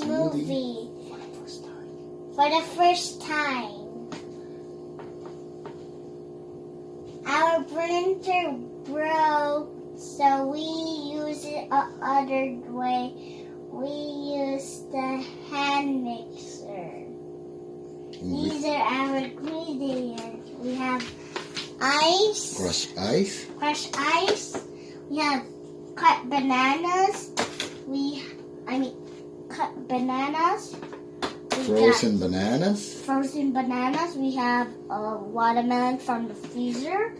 smoothie for the first time. Our printer broke, so we use it other way. We use the hand mixer. These are our ingredients. We have ice. Crushed ice. Crushed ice. We have cut bananas. Cut bananas. Frozen bananas. Frozen bananas. We have a watermelon from the freezer.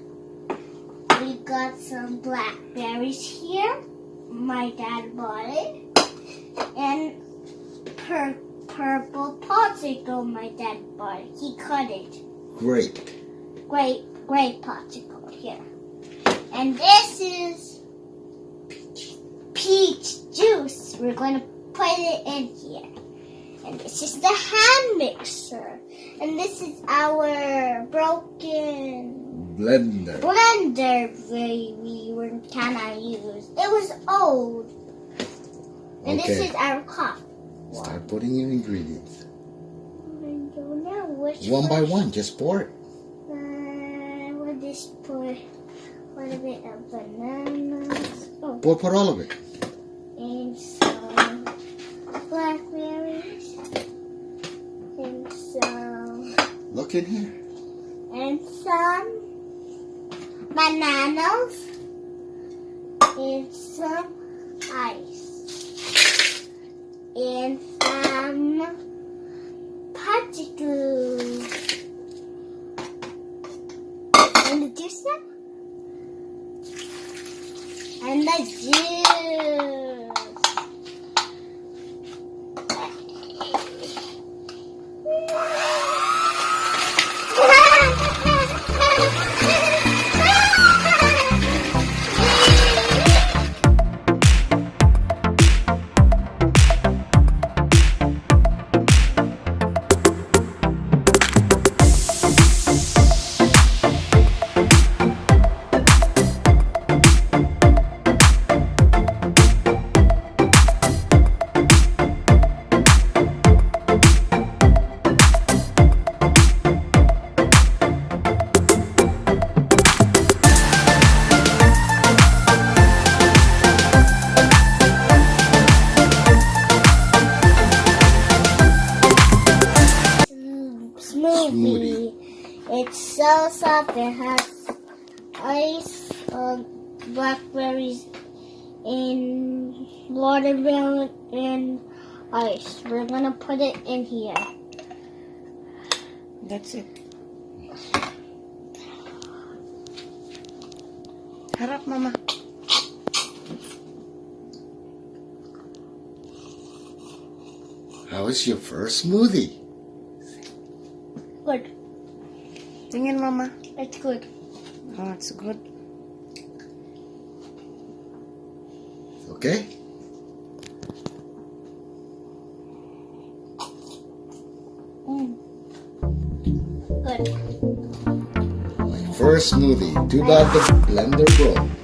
We got some blackberries here. My dad bought it. And purple popsicle my dad bought it. He cut it. Great Popsicle here. And this is peach juice. We're going to put it in here. And this is the hand mixer. And this is our broken blender we were kind of used. It was old. And Okay. this is our cup. Start putting your ingredients. I don't know which One by one, just pour it. We'll just put a little bit of bananas. Oh, Pour all of it. and some blackberries. And some Look in here. bananas. And some ice. And some particles. And the juice now? And the juice. Smoothie. It's so soft. It has ice, blackberries, and watermelon and ice. We're gonna put it in here. That's it. Harap, Mama. How is your first smoothie? Good. Tingin, Mama. It's good. Oh, it's good. Okay? Good. My first smoothie. Too bad the blender broke.